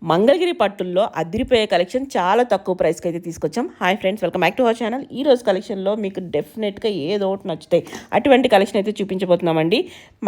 మంగళగిరి పట్టుల్లో అదిరిపోయే కలెక్షన్ చాలా తక్కువ ప్రైస్కి అయితే తీసుకొచ్చాం. Hi friends, welcome back to our channel. ఈ రోజు కలెక్షన్లో మీకు డెఫినెట్గా ఏదో ఒకటి నచ్చుతాయి. అటువంటి కలెక్షన్ అయితే చూపించబోతున్నామండి.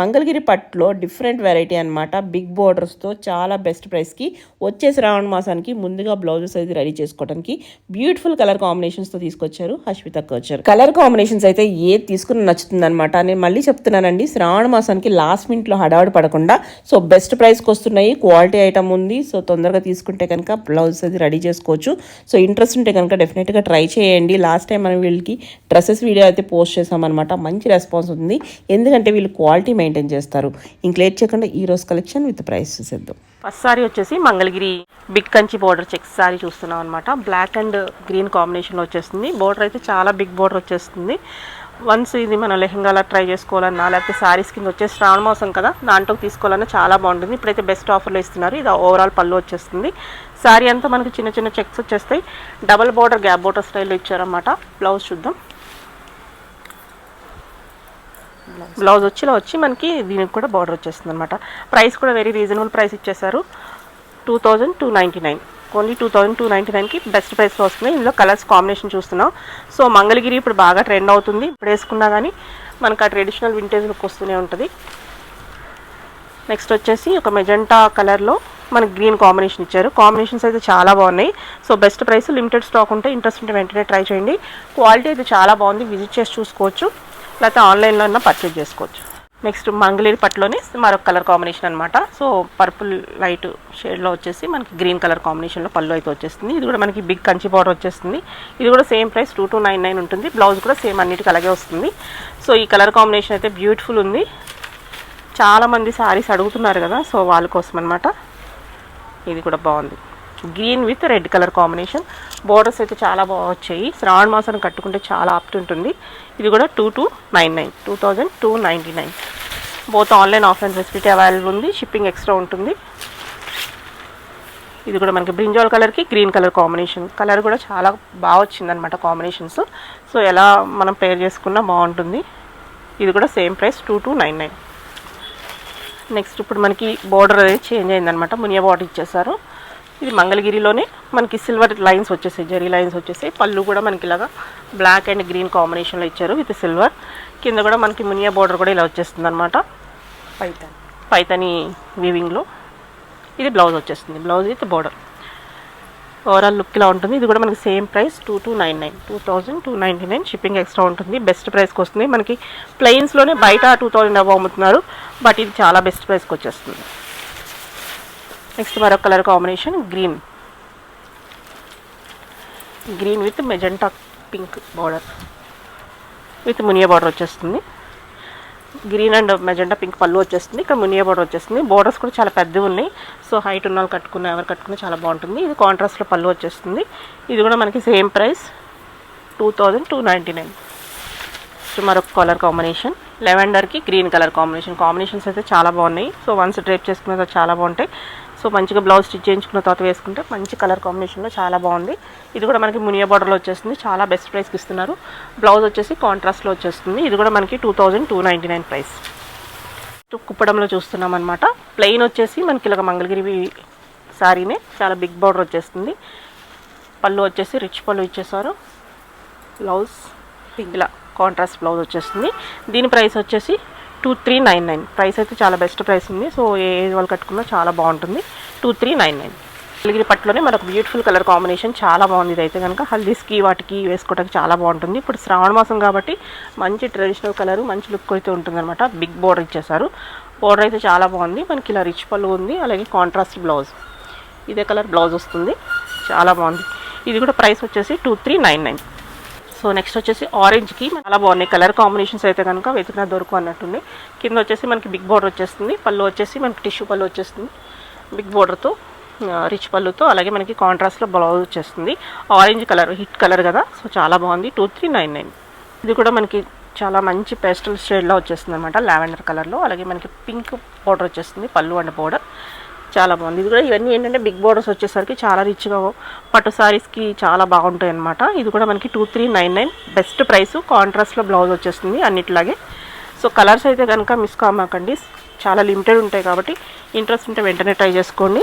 మంగళగిరి పట్టులో డిఫరెంట్ వెరైటీ అనమాట. బిగ్ బోర్డర్స్తో చాలా బెస్ట్ ప్రైస్కి వచ్చే శ్రావణ మాసానికి ముందుగా బ్లౌజెస్ అయితే రెడీ చేసుకోవడానికి బ్యూటిఫుల్ కలర్ కాంబినేషన్స్తో తీసుకొచ్చారు హర్షిత కల్చర్. కలర్ కాంబినేషన్స్ అయితే ఏది తీసుకుని నచ్చుతుంది అనమాట. నేను మళ్ళీ చెప్తున్నానండి, శ్రావణ మాసానికి లాస్ట్ మినిట్లో హడావుడి పడకుండా సో బెస్ట్ ప్రైస్కి వస్తున్నాయి. క్వాలిటీ ఐటమ్ ఉంది. సో తొందరగా తీసుకుంటే కనుక బ్లౌజ్ అది రెడీ చేసుకోవచ్చు. సో ఇంట్రెస్ట్ ఉంటే కనుక డెఫినెట్గా ట్రై చేయండి. లాస్ట్ టైం మనం వీళ్ళకి డ్రెస్సెస్ వీడియో అయితే పోస్ట్ చేసామన్నమాట. మంచి రెస్పాన్స్ ఉంది, ఎందుకంటే వీళ్ళు క్వాలిటీ మెయింటైన్ చేస్తారు. ఇంక లేట్ చేయకుండా ఈ రోజు కలెక్షన్ విత్ ప్రైస్ చూసేద్దాం. ఫస్ట్ సారీ వచ్చేసి Mangalagiri big Kanchi border checks sari చూస్తున్నాం అనమాట. బ్లాక్ అండ్ గ్రీన్ కాంబినేషన్లో వచ్చేస్తుంది. బోర్డర్ అయితే చాలా బిగ్ బోర్డర్ వచ్చేస్తుంది. వన్స్ ఇది మనం లెహంగాలా ట్రై చేసుకోవాలన్నా, లేకపోతే శారీస్ కింద వచ్చేసి శ్రావణ మాసం కదా, దాంట్లో తీసుకోవాలన్నా చాలా బాగుంటుంది. ఇప్పుడైతే బెస్ట్ ఆఫర్లో ఇస్తున్నారు. ఇది ఓవరాల్ పళ్ళు వచ్చేస్తుంది. శారీ అంతా మనకి చిన్న చిన్న చెక్స్ వచ్చేస్తాయి. డబల్ బోర్డర్ గ్యాప్ బోర్డర్ స్టైల్లో ఇచ్చారన్నమాట. బ్లౌజ్ చూద్దాం. బ్లౌజ్ వచ్చి మనకి దీనికి కూడా బార్డర్ వచ్చేస్తుంది అనమాట. ప్రైస్ కూడా వెరీ రీజనబుల్ ప్రైస్ ఇచ్చేసారు. 2299, ఓన్లీ 2299కి బెస్ట్ ప్రైస్లో వస్తుంది. ఇందులో కలర్స్ కాంబినేషన్ చూస్తున్నాం. సో మంగళగిరి ఇప్పుడు బాగా ట్రెండ్ అవుతుంది. ఇప్పుడు వేసుకున్నా కానీ మనకు ఆ ట్రెడిషనల్ వింటేజ్ లుక్ వస్తూనే ఉంటుంది. నెక్స్ట్ వచ్చేసి ఒక మెజెంటా కలర్లో మనకి గ్రీన్ కాంబినేషన్ ఇచ్చారు. కాంబినేషన్స్ అయితే చాలా బాగున్నాయి. So best price, limited stock ఉంటే ఇంట్రెస్ట్ ఉంటే వెంటనే ట్రై చేయండి. క్వాలిటీ అయితే చాలా బాగుంది. విజిట్ చేసి చూసుకోవచ్చు, లేకపోతే ఆన్లైన్లో అయినా పర్చేజ్ చేసుకోవచ్చు. నెక్స్ట్ మంగళగిరి పట్టులోనే మరొక కలర్ కాంబినేషన్ అనమాట. సో పర్పుల్ లైట్ షేడ్లో వచ్చేసి మనకి గ్రీన్ కలర్ కాంబినేషన్లో పళ్ళు అయితే వచ్చేస్తుంది. ఇది కూడా మనకి బిగ్ కంచి బార్డర్ వచ్చేస్తుంది. ఇది కూడా సేమ్ ప్రైస్ 2299 ఉంటుంది. బ్లౌజ్ కూడా సేమ్ అన్నిటికీ అలాగే వస్తుంది. సో ఈ కలర్ కాంబినేషన్ అయితే బ్యూటిఫుల్ ఉంది. చాలామంది శారీస్ అడుగుతున్నారు కదా, సో వాళ్ళ కోసం అనమాట. ఇది కూడా బాగుంది. Green with red colour combination. Borders అయితే చాలా బాగా వచ్చాయి. శ్రావణ మాసాన్ని కట్టుకుంటే చాలా ఆప్ట్ ఉంటుంది. ఇది కూడా 2299 both online offline facility available ఉంది. షిప్పింగ్ ఎక్స్ట్రా ఉంటుంది. ఇది కూడా మనకి బ్రింజాల్ కలర్కి గ్రీన్ కలర్ కాంబినేషన్. కలర్ కూడా చాలా బాగా వచ్చిందనమాట కాంబినేషన్స్. సో ఎలా మనం పేర్ చేసుకున్నా బాగుంటుంది. ఇది కూడా సేమ్ ప్రైస్ 2299. నెక్స్ట్ ఇప్పుడు మనకి బోర్డర్ అనేది చేంజ్ అయిందనమాట. మునియా బార్డర్ ఇచ్చేసారు. ఇది మంగళగిరిలోనే మనకి సిల్వర్ లైన్స్ వచ్చేసాయి, జరీ లైన్స్ వచ్చేసాయి. పళ్ళు కూడా మనకి ఇలాగా బ్లాక్ అండ్ గ్రీన్ కాంబినేషన్లో ఇచ్చారు విత్ సిల్వర్. కింద కూడా మనకి మునియా బోర్డర్ కూడా ఇలా వచ్చేస్తుంది అనమాట. పైతని వీవింగ్లో. ఇది బ్లౌజ్ వచ్చేస్తుంది. Blouse with border. Overall look ఇలా ఉంటుంది. ఇది కూడా మనకి సేమ్ ప్రైస్ 2299 షిప్పింగ్ ఎక్స్ట్రా ఉంటుంది. బెస్ట్ ప్రైస్కి వస్తుంది. మనకి ప్లెయిన్స్లోనే బయట 2000 అవ్వ అమ్ముతున్నారు, బట్ ఇది చాలా బెస్ట్ ప్రైస్కి వచ్చేస్తుంది. నెక్స్ట్ మరొక colour combination green with magenta pink border with Muniya border వచ్చేస్తుంది. గ్రీన్ అండ్ మెజెంటా పింక్ పళ్ళు వచ్చేస్తుంది. ఇక్కడ మునియా బార్డర్ వచ్చేస్తుంది. బోర్డర్స్ కూడా చాలా పెద్దవి ఉన్నాయి. సో హైట్ ఉన్న వాళ్ళు ఎవరు కట్టుకున్నా చాలా బాగుంటుంది. ఇది కాంట్రాస్ట్లో పళ్ళు వచ్చేస్తుంది. ఇది కూడా మనకి సేమ్ ప్రైస్ 2299. మరొక కలర్ కాంబినేషన్ లెవెండర్కి గ్రీన్ కలర్ కాంబినేషన్స్ అయితే చాలా బాగున్నాయి. సో వన్స్ డ్రేప్ చేసుకున్న తర్వాత చాలా బాగుంటాయి. సో మంచిగా బ్లౌజ్ స్టిచ్ చేయించుకున్న తర్వాత వేసుకుంటే మంచి కలర్ కాంబినేషన్లో చాలా బాగుంది. ఇది కూడా మనకి మునియా బార్డర్లో వచ్చేస్తుంది. చాలా బెస్ట్ ప్రైస్కి ఇస్తున్నారు. బ్లౌజ్ వచ్చేసి కాంట్రాస్ట్లో వచ్చేస్తుంది. ఇది కూడా మనకి 2299 ప్రైస్. కుప్పడంలో చూస్తున్నాం అనమాట. ప్లెయిన్ వచ్చేసి మనకి ఇలాగ మంగళగిరి శారీనే చాలా బిగ్ బార్డర్ వచ్చేస్తుంది. పళ్ళు వచ్చేసి రిచ్ పళ్ళు ఇచ్చేసారు. బ్లౌజ్ ఇలా కాంట్రాస్ట్ బ్లౌజ్ వచ్చేస్తుంది. దీని ప్రైస్ వచ్చేసి 2399. ప్రైస్ అయితే చాలా బెస్ట్ ప్రైస్ ఉంది. సో ఏ ఏజ్ వాళ్ళు కట్టుకున్నా చాలా బాగుంటుంది. 2399. మంగళగిరి పట్టులోనే మనకు బ్యూటిఫుల్ కలర్ కాంబినేషన్ చాలా బాగుంది. ఇది అయితే కనుక హల్దీస్కి వాటికి వేసుకోవడానికి చాలా బాగుంటుంది. ఇప్పుడు శ్రావణ మాసం కాబట్టి మంచి ట్రెడిషనల్ కలర్, మంచి లుక్ అయితే ఉంటుందన్నమాట. బిగ్ బోర్డర్ ఇచ్చేసారు. బోర్డర్ అయితే చాలా బాగుంది. మనకి ఇలా రిచ్ పళ్ళు ఉంది, అలాగే కాంట్రాస్ట్ బ్లౌజ్. ఇదే కలర్ బ్లౌజ్ వస్తుంది. చాలా బాగుంది. ఇది కూడా ప్రైస్ వచ్చేసి 2399. సో నెక్స్ట్ వచ్చేసి ఆరెంజ్కి చాలా బాగున్నాయి కలర్ కాంబినేషన్స్ అయితే కనుక వెతికినా దొరుకు అన్నట్టుంది. కింద వచ్చేసి మనకి బిగ్ బోర్డర్ వచ్చేస్తుంది. పళ్ళు వచ్చేసి మనకి టిష్యూ పళ్ళు వచ్చేస్తుంది బిగ్ బోర్డర్తో, రిచ్ పళ్ళుతో. అలాగే మనకి కాంట్రాస్ట్లో బ్లౌజ్ వచ్చేస్తుంది. ఆరెంజ్ కలర్ హిట్ కలర్ కదా, సో చాలా బాగుంది. 2399. ఇది కూడా మనకి చాలా మంచి పేస్టల్ షేడ్లో వచ్చేస్తుంది అనమాట, లావెండర్ కలర్లో. అలాగే మనకి పింక్ బోర్డర్ వచ్చేస్తుంది, పళ్ళు అండ్ బోర్డర్ చాలా బాగుంది. ఇది కూడా ఇవన్నీ ఏంటంటే బిగ్ బోర్డర్స్ వచ్చేసరికి చాలా రిచ్గా పట్టు సారీస్కి చాలా బాగుంటాయి అనమాట. ఇది కూడా మనకి 2399 బెస్ట్ ప్రైస్. కాంట్రాస్ట్లో బ్లౌజ్ వచ్చేస్తుంది అన్నిట్లాగే. సో కలర్స్ అయితే కనుక మిస్ కామాకండి, చాలా లిమిటెడ్ ఉంటాయి కాబట్టి ఇంట్రెస్ట్ ఉంటే వెంటనే ట్రై చేసుకోండి.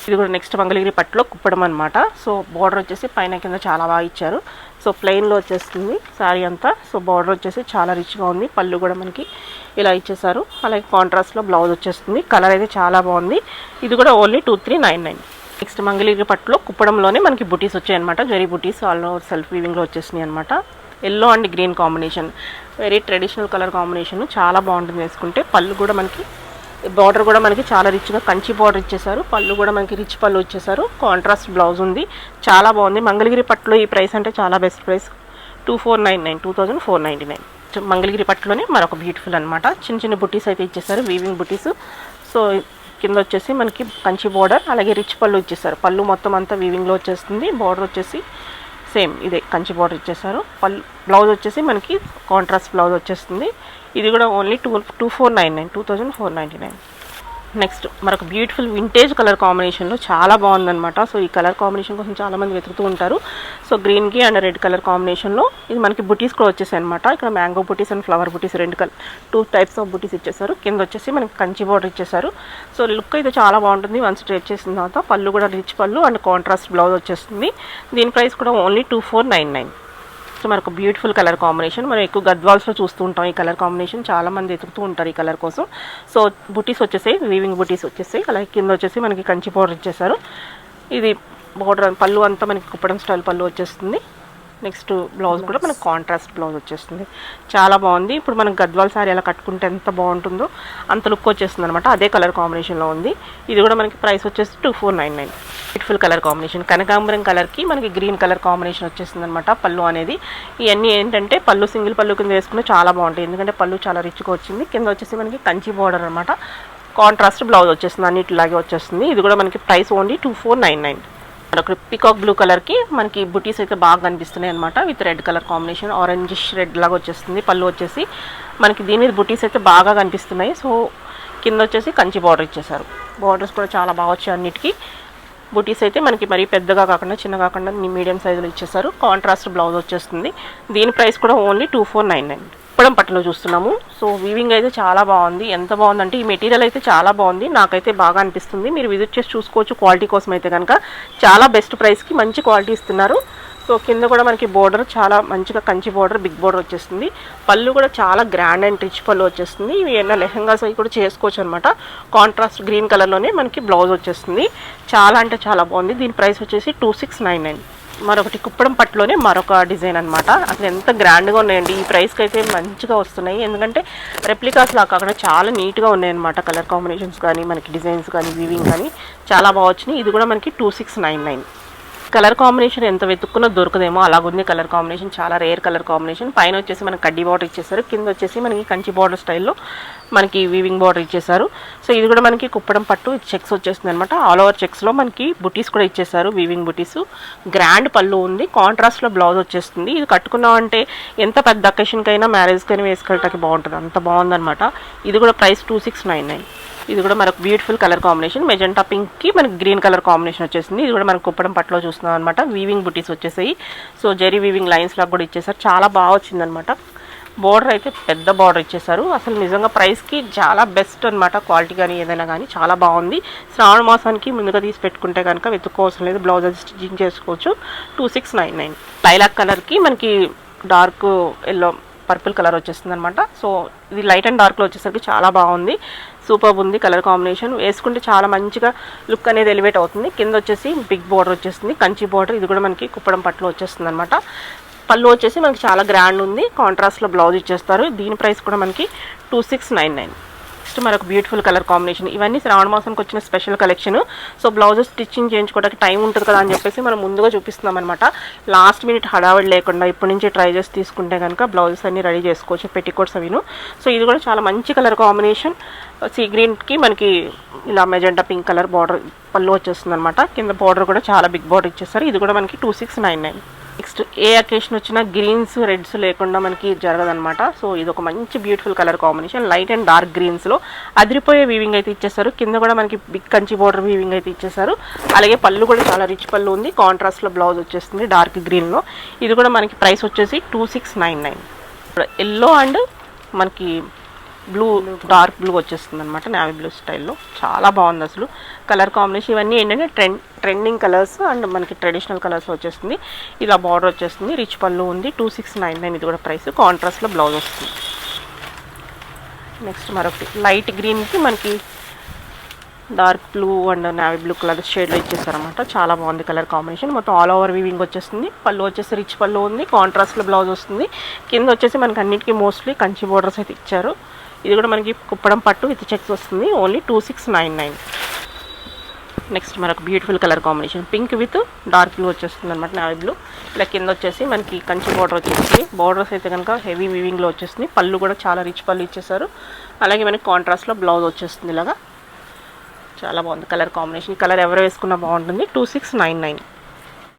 ఇది కూడా నెక్స్ట్ మంగళగిరి పట్టులో కుప్పడం అనమాట. సో బార్డర్ వచ్చేసి పైన కింద చాలా బాగా ఇచ్చారు. సో ప్లెయిన్లో వచ్చేస్తుంది శారీ అంతా. సో బార్డర్ వచ్చేసి చాలా రిచ్గా ఉంది. పళ్ళు కూడా మనకి ఇలా ఇచ్చేసారు. అలాగే కాంట్రాస్ట్లో బ్లౌజ్ వచ్చేస్తుంది. కలర్ అయితే చాలా బాగుంది. ఇది కూడా ఓన్లీ 2399. నెక్స్ట్ మంగళగిరి పట్టులో కుప్పడంలోనే మనకి బుటీస్ వచ్చాయన్నమాట. జరీ బుటీస్ ఆల్ ఓవర్ సెల్ఫ్ వీవింగ్లో వచ్చేసినాయి అనమాట. Yellow and green combination, very traditional colour combination, చాలా బాగుంటుంది వేసుకుంటే. పళ్ళు కూడా మనకి బార్డర్ కూడా మనకి చాలా రిచ్గా కంచి బార్డర్ ఇచ్చేసారు. పళ్ళు కూడా మనకి రిచ్ పళ్ళు ఇచ్చేసారు. కాంట్రాస్ట్ బ్లౌజ్ ఉంది. చాలా బాగుంది. మంగళగిరి పట్టులో ఈ ప్రైస్ అంటే చాలా బెస్ట్ ప్రైస్. 2499. మంగళగిరి పట్టులోనే మరొక బ్యూటిఫుల్ అనమాట. చిన్న చిన్న బుటీస్ అయితే ఇచ్చేసారు, వీవింగ్ బుటీస్. సో కింద వచ్చేసి మనకి కంచి బార్డర్, అలాగే రిచ్ పళ్ళు ఇచ్చేసారు. పళ్ళు మొత్తం అంతా వీవింగ్లో వచ్చేస్తుంది. బార్డర్ వచ్చేసి సేమ్ ఇదే కంచి బార్డర్ ఇచ్చేసారు. పళ్ళు బ్లౌజ్ వచ్చేసి మనకి కాంట్రాస్ట్ బ్లౌజ్ వచ్చేస్తుంది. ఇది కూడా ఓన్లీ 2499. నెక్స్ట్ మరొక బ్యూటిఫుల్ వింటేజ్ కలర్ కాంబినేషన్లో చాలా బాగుందన్నమాట. సో ఈ కలర్ కాంబినేషన్ కోసం చాలామంది వెతుకుతూ ఉంటారు. సో గ్రీన్కి అండ్ రెడ్ కలర్ కాంబినేషన్లో ఇది మనకి బుటీస్ కూడా వచ్చేసాయి అనమాట. ఇక్కడ mango buttis and flower buttis 2 types of బుటీస్ ఇచ్చేసారు. కింద వచ్చేసి మనకి కంచి బార్డర్ ఇచ్చేసారు. సో లుక్ అయితే చాలా బాగుంటుంది. వన్స్ స్ట్రెచ్ చేసిన తర్వాత పళ్ళు కూడా రిచ్ పళ్ళు అండ్ కాంట్రాస్ట్ బ్లౌజ్ వచ్చేస్తుంది. దీని ప్రైస్ కూడా ఓన్లీ 2499. సో మనకు బ్యూటిఫుల్ కలర్ కాంబినేషన్. మనం ఎక్కువ గద్వాల్స్లో చూస్తూ ఉంటాం ఈ కలర్ కాంబినేషన్. చాలామంది ఎతుకుతూ ఉంటారు ఈ కలర్ కోసం. సో బుటీస్ వచ్చేసాయి, వీవింగ్ బుటీస్ వచ్చేసాయి. అలాగే కింద వచ్చేసి మనకి కంచి పౌడర్ ఇచ్చేసారు. ఇది బోర్డర్ పళ్ళు అంతా మనకి కుప్పడం స్టైల్ పళ్ళు వచ్చేస్తుంది. నెక్స్ట్ బ్లౌజ్ కూడా మనకు కాంట్రాస్ట్ బ్లౌజ్ వచ్చేస్తుంది. చాలా బాగుంది. ఇప్పుడు మనకు గద్వాల్ శారీ ఎలా కట్టుకుంటే ఎంత బాగుంటుందో అంత లుక్ వచ్చేస్తుంది అనమాట. అదే కలర్ కాంబినేషన్లో ఉంది. ఇది కూడా మనకి ప్రైస్ వచ్చేసి 2499. Beautiful colour combination. కనకాంబరం కలర్కి మనకి గ్రీన్ కలర్ కాంబినేషన్ వచ్చేస్తుంది అనమాట. పళ్ళు అనేది ఇవన్నీ ఏంటంటే పళ్ళు సింగిల్ పళ్ళు కింద వేసుకుంటే చాలా బాగుంటాయి. ఎందుకంటే పళ్ళు చాలా రిచ్గా వచ్చింది. కింద వచ్చేసి మనకి కంచి బార్డర్ అనమాట. కాంట్రాస్ట్ బ్లౌజ్ వచ్చేస్తుంది. అన్నిటిలాగే వచ్చేస్తుంది. ఇది కూడా మనకి ప్రైస్ ఓన్లీ 2499. మరొక పికాక్ బ్లూ కలర్కి మనకి బుటీస్ అయితే బాగా కనిపిస్తున్నాయి అనమాట. With red colour combination, orangish red లాగా వచ్చేస్తుంది. పళ్ళు వచ్చేసి మనకి దీని మీద బుటీస్ అయితే బాగా కనిపిస్తున్నాయి. సో కింద వచ్చేసి కంచి బార్డర్ ఇచ్చేసారు. బార్డర్స్ కూడా చాలా బాగా వచ్చాయి అన్నిటికీ. బుటీస్ అయితే మనకి మరీ పెద్దగా కాకుండా చిన్న కాకుండా మీడియం సైజులో ఇచ్చేసారు. కాంట్రాస్ట్ బ్లౌజ్ వచ్చేస్తుంది. దీని ప్రైస్ కూడా ఓన్లీ 2499. కుప్పడం పట్టులో చూస్తున్నాము. సో వీవింగ్ అయితే చాలా బాగుంది. ఎంత బాగుందంటే ఈ మెటీరియల్ అయితే చాలా బాగుంది. నాకైతే బాగా అనిపిస్తుంది. మీరు విజిట్ చేసి చూసుకోవచ్చు. క్వాలిటీ కోసం అయితే కనుక చాలా బెస్ట్ ప్రైస్కి మంచి క్వాలిటీ ఇస్తున్నారు. సో కింద కూడా మనకి బోర్డర్ చాలా మంచిగా కంచి బోర్డర్, బిగ్ బోర్డర్ వచ్చేస్తుంది. పళ్ళు కూడా చాలా గ్రాండ్ అండ్ రిచ్ పళ్ళు వచ్చేస్తుంది. ఇవి ఏమైనా లెహంగాస్ అవి కూడా చేసుకోవచ్చు అనమాట. కాంట్రాస్ట్ గ్రీన్ కలర్లోనే మనకి బ్లౌజ్ వచ్చేస్తుంది. చాలా అంటే చాలా బాగుంది. దీని ప్రైస్ వచ్చేసి 2699. మరొకటి కుప్పడం పట్టులోనే మరొక డిజైన్ అనమాట. అసలు ఎంత గ్రాండ్గా ఉన్నాయండి. ఈ ప్రైస్కి అయితే మంచిగా వస్తున్నాయి. ఎందుకంటే రెప్లికాస్ లాగా కాకుండా చాలా నీట్గా ఉన్నాయన్నమాట. కలర్ కాంబినేషన్స్ కానీ మనకి డిజైన్స్ కానీ వీవింగ్ కానీ చాలా బాగా వచ్చినాయి. ఇది కూడా మనకి 2699. కలర్ కాంబినేషన్ ఎంత వెతుక్కున్నా దొరకదేమో అలాగుంది కలర్ కాంబినేషన్. చాలా రేర్ కలర్ కాంబినేషన్. పైన వచ్చేసి మనకి కడ్డీ బార్డర్ ఇచ్చేసారు. కింద వచ్చేసి మనకి కంచి బార్డర్ స్టైల్లో మనకి వీవింగ్ బార్డర్ ఇచ్చేసారు. సో ఇది కూడా మనకి కుప్పడం పట్టు చెక్స్ వచ్చేస్తుంది అనమాట. ఆల్ ఓవర్ చెక్స్లో మనకి బుటీస్ కూడా ఇచ్చేసారు. వీవింగ్ బుటీస్, గ్రాండ్ పళ్ళు ఉంది. కాంట్రాస్ట్లో బ్లౌజ్ వచ్చేస్తుంది. ఇది కట్టుకున్నామంటే ఎంత పెద్ద అకేషన్కైనా మ్యారేజ్కైనా వేసుకెళ్ళటానికి బాగుంటుంది. అంత బాగుందనమాట. ఇది కూడా ప్రైస్ 2699. ఇది కూడా మనకు బ్యూటిఫుల్ కలర్ కాంబినేషన్. మెజెంటా పింక్కి మనకి గ్రీన్ కలర్ కాంబినేషన్ వచ్చేసింది. ఇది కూడా మనకు కుప్పడం పట్టులో చూస్తున్నాం అనమాట. వీవింగ్ బుటీస్ వచ్చేసాయి. సో జెరీ వీవింగ్ లైన్స్ లాగా కూడా ఇచ్చేసారు. చాలా బాగా వచ్చిందనమాట. బార్డర్ అయితే పెద్ద బార్డర్ ఇచ్చేసారు. అసలు నిజంగా ప్రైస్కి చాలా బెస్ట్ అనమాట. క్వాలిటీ కానీ ఏదైనా కానీ చాలా బాగుంది. శ్రావణ మాసానికి ముందుగా తీసి పెట్టుకుంటే కనుక వెతుక్కోవసం లేదు. బ్లౌజ్ అది స్టిచ్చింగ్ చేసుకోవచ్చు. 2699. లైలాక్ కలర్కి మనకి డార్క్ ఎల్లో పర్పుల్ కలర్ వచ్చేస్తుంది అనమాట. సో ఇది లైట్ అండ్ డార్క్లో వచ్చేసరికి చాలా బాగుంది. సూపర్ ఉంది కలర్ కాంబినేషన్. వేసుకుంటే చాలా మంచిగా లుక్ అనేది ఎలివేట్ అవుతుంది. కింద వచ్చేసి బిగ్ బార్డర్ వచ్చేస్తుంది, కంచి బార్డర్. ఇది కూడా మనకి కుప్పడం పట్టులో వచ్చేస్తుంది అనమాట. పళ్ళు వచ్చేసి మనకి చాలా గ్రాండ్ ఉంది. కాంట్రాస్ట్లో బ్లౌజ్ ఇచ్చేస్తారు. దీని ప్రైస్ కూడా మనకి 2699. నెక్స్ట్ మరొక బ్యూటిఫుల్ కలర్ కాంబినేషన్. ఇవన్నీ శ్రావణ మాసానికి వచ్చిన special collection. So blouses stitching చేయించుకోవడానికి టైం ఉంటుంది కదా అని చెప్పేసి మనం ముందుగా చూపిస్తున్నాం అనమాట. లాస్ట్ మినిట్ హడావిడి లేకుండా ఇప్పటి నుంచి ట్రై చేసి తీసుకుంటే కనుక బ్లౌజెస్ అన్ని రెడీ చేసుకోవచ్చు. పెట్టికోట్స్ అవిను. సో ఇది కూడా చాలా మంచి కలర్ కాంబినేషన్. సీ గ్రీన్కి మనకి ఇలా మెజెంటా పింక్ కలర్ బార్డర్ పళ్ళు వచ్చేస్తుంది అనమాట. కింద బార్డర్ కూడా చాలా బిగ్ బార్డర్ ఇచ్చేస్తారు. ఇది కూడా మనకి 2699. నెక్స్ట్ ఏ అకేషన్ వచ్చినా గ్రీన్స్ రెడ్స్ లేకుండా మనకి జరగదనమాట. సో ఇది ఒక మంచి beautiful colour combination. Light and dark గ్రీన్స్లో అదిరిపోయే వీవింగ్ అయితే ఇచ్చేస్తారు. కింద కూడా మనకి బిగ్ కంచి బోర్డర్ వీవింగ్ అయితే ఇచ్చేస్తారు. అలాగే పళ్ళు కూడా చాలా రిచ్ పళ్ళు ఉంది. కాంట్రాస్ట్లో బ్లౌజ్ వచ్చేస్తుంది డార్క్ గ్రీన్లో. ఇది కూడా మనకి ప్రైస్ వచ్చేసి 2699. ఎల్లో అండ్ మనకి బ్లూ డార్క్ బ్లూ వచ్చేస్తుంది అనమాట, నావీ బ్లూ స్టైల్లో. చాలా బాగుంది అసలు కలర్ కాంబినేషన్. ఇవన్నీ ఏంటంటే ట్రెండింగ్ కలర్స్ అండ్ మనకి ట్రెడిషనల్ కలర్స్ వచ్చేస్తుంది. ఇలా బార్డర్ వచ్చేస్తుంది, రిచ్ పళ్ళు ఉంది. 2699 ఇది కూడా ప్రైస్. కాంట్రాస్ట్లో బ్లౌజ్ వస్తుంది. నెక్స్ట్ మరొకటి లైట్ గ్రీన్కి మనకి dark blue and navy blue colour షేడ్లో ఇచ్చేసారనమాట. చాలా బాగుంది కలర్ కాంబినేషన్. మొత్తం ఆల్ ఓవర్ వీవింగ్ వచ్చేస్తుంది. పళ్ళు వచ్చేసి రిచ్ పళ్ళు ఉంది, కాంట్రాస్ట్లో బ్లౌజ్ వస్తుంది. కింద వచ్చేసి మనకి అన్నిటికీ మోస్ట్లీ కంచి బోర్డర్స్ అయితే ఇచ్చారు. ఇది కూడా మనకి కుప్పడం పట్టు విత్ చెక్స్ వస్తుంది. ఓన్లీ 2699. నెక్స్ట్ మరొక beautiful colour combination pink with dark blue వచ్చేస్తుంది అనమాట, నావీ బ్లూ. ఇలా కింద వచ్చేసి మనకి కంచి బోర్డర్ వచ్చేస్తుంది. బోర్డర్స్ అయితే కనుక హెవీ వీవింగ్లో వచ్చేస్తుంది. పళ్ళు కూడా చాలా రిచ్ పళ్ళు ఇచ్చేసారు. అలాగే మనకి కాంట్రాస్ట్లో బ్లౌజ్ వచ్చేస్తుంది ఇలాగా. చాలా బాగుంది కలర్ కాంబినేషన్. కలర్ ఎవరు వేసుకున్నా బాగుంటుంది. 2699.